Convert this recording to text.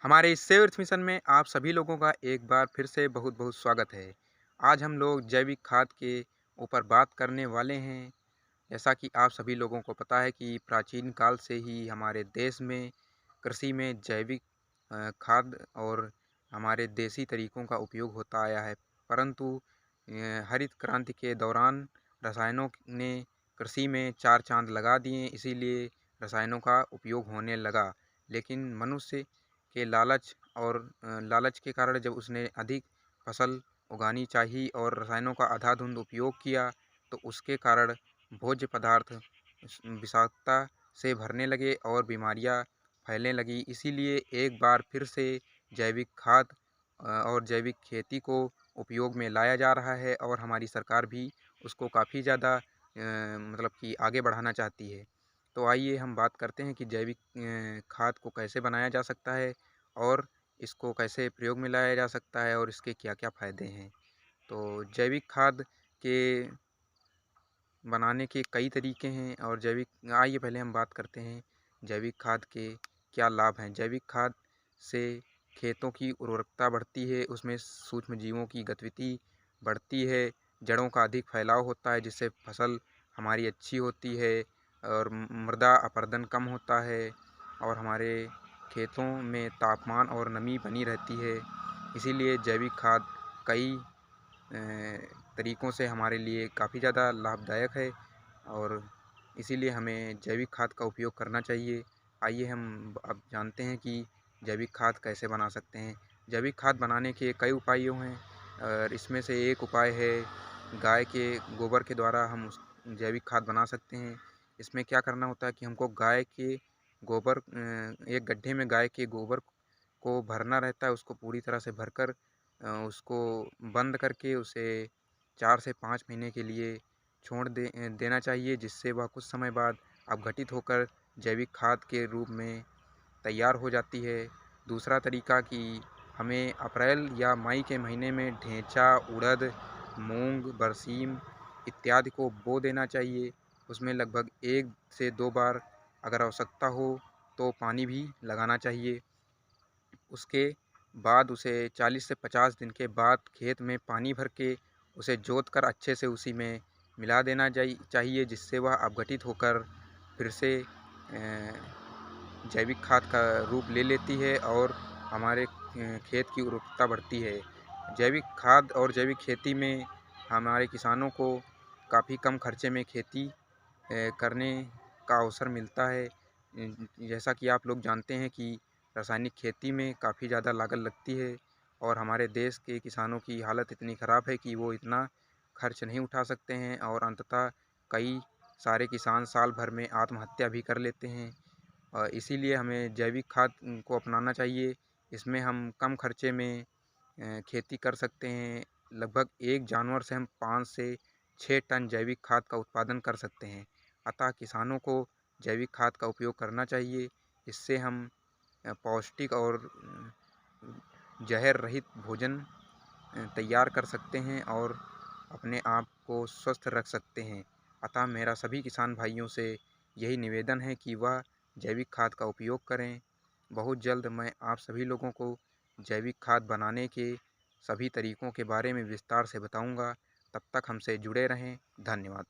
हमारे इस save earth mission में आप सभी लोगों का एक बार फिर से बहुत बहुत स्वागत है। आज हम लोग जैविक खाद के ऊपर बात करने वाले हैं। जैसा कि आप सभी लोगों को पता है कि प्राचीन काल से ही हमारे देश में कृषि में जैविक खाद और हमारे देसी तरीकों का उपयोग होता आया है। परंतु हरित क्रांति के दौरान रसायनों ने कृषि में चार चांद लगा दिए, इसीलिए रसायनों का उपयोग होने लगा। लेकिन मनुष्य के लालच के कारण जब उसने अधिक फसल उगानी चाहिए और रसायनों का अंधाधुंध उपयोग किया, तो उसके कारण भोज्य पदार्थ विषाक्तता से भरने लगे और बीमारियां फैलने लगी। इसीलिए एक बार फिर से जैविक खाद और जैविक खेती को उपयोग में लाया जा रहा है और हमारी सरकार भी उसको काफ़ी ज़्यादा मतलब कि आगे बढ़ाना चाहती है। तो आइए हम बात करते हैं कि जैविक खाद को कैसे बनाया जा सकता है और इसको कैसे प्रयोग में लाया जा सकता है और इसके क्या-क्या फ़ायदे हैं। तो जैविक खाद के बनाने के कई तरीके हैं और आइए पहले हम बात करते हैं जैविक खाद के क्या लाभ हैं। जैविक खाद से खेतों की उर्वरकता बढ़ती है, उसमें सूक्ष्म जीवों की गतिविधि बढ़ती है, जड़ों का अधिक फैलाव होता है जिससे फसल हमारी अच्छी होती है और मृदा अपरदन कम होता है और हमारे खेतों में तापमान और नमी बनी रहती है। इसीलिए जैविक खाद कई अ, तरीकों से हमारे लिए काफ़ी ज़्यादा लाभदायक है और इसीलिए हमें जैविक खाद का उपयोग करना चाहिए। आइए हम अब जानते हैं कि जैविक खाद कैसे बना सकते हैं। जैविक खाद बनाने के कई उपायों हैं और इसमें से एक उपाय है गाय के गोबर के द्वारा हम उस जैविक खाद बना सकते हैं। इसमें क्या करना होता है कि हमको गाय के गोबर एक गड्ढे में गाय के गोबर को भरना रहता है, उसको पूरी तरह से भरकर उसको बंद करके उसे 4 से 5 महीने के लिए देना चाहिए, जिससे वह कुछ समय बाद अपघटित होकर जैविक खाद के रूप में तैयार हो जाती है। दूसरा तरीका कि हमें अप्रैल या मई के महीने में ढेंचा, उड़द, मूंग, बरसीम इत्यादि को बो देना चाहिए। उसमें लगभग 1 से 2 बार अगर आवश्यकता हो तो पानी भी लगाना चाहिए। उसके बाद उसे 40 से 50 दिन के बाद खेत में पानी भर के उसे जोत कर अच्छे से उसी में मिला देना चाहिए, जिससे वह अपघटित होकर फिर से जैविक खाद का रूप ले लेती है और हमारे खेत की उर्वरकता बढ़ती है। जैविक खाद और जैविक खेती में हमारे किसानों को काफ़ी कम खर्चे में खेती करने का अवसर मिलता है। जैसा कि आप लोग जानते हैं कि रासायनिक खेती में काफ़ी ज़्यादा लागत लगती है और हमारे देश के किसानों की हालत इतनी ख़राब है कि वो इतना खर्च नहीं उठा सकते हैं और अंततः कई सारे किसान साल भर में आत्महत्या भी कर लेते हैं। इसीलिए हमें जैविक खाद को अपनाना चाहिए। इसमें हम कम खर्चे में खेती कर सकते हैं। लगभग एक जानवर से हम 5 से 6 टन जैविक खाद का उत्पादन कर सकते हैं। अतः किसानों को जैविक खाद का उपयोग करना चाहिए। इससे हम पौष्टिक और जहर रहित भोजन तैयार कर सकते हैं और अपने आप को स्वस्थ रख सकते हैं। अतः मेरा सभी किसान भाइयों से यही निवेदन है कि वह जैविक खाद का उपयोग करें। बहुत जल्द मैं आप सभी लोगों को जैविक खाद बनाने के सभी तरीकों के बारे में विस्तार से बताऊंगा। तब तक हमसे जुड़े रहें। धन्यवाद।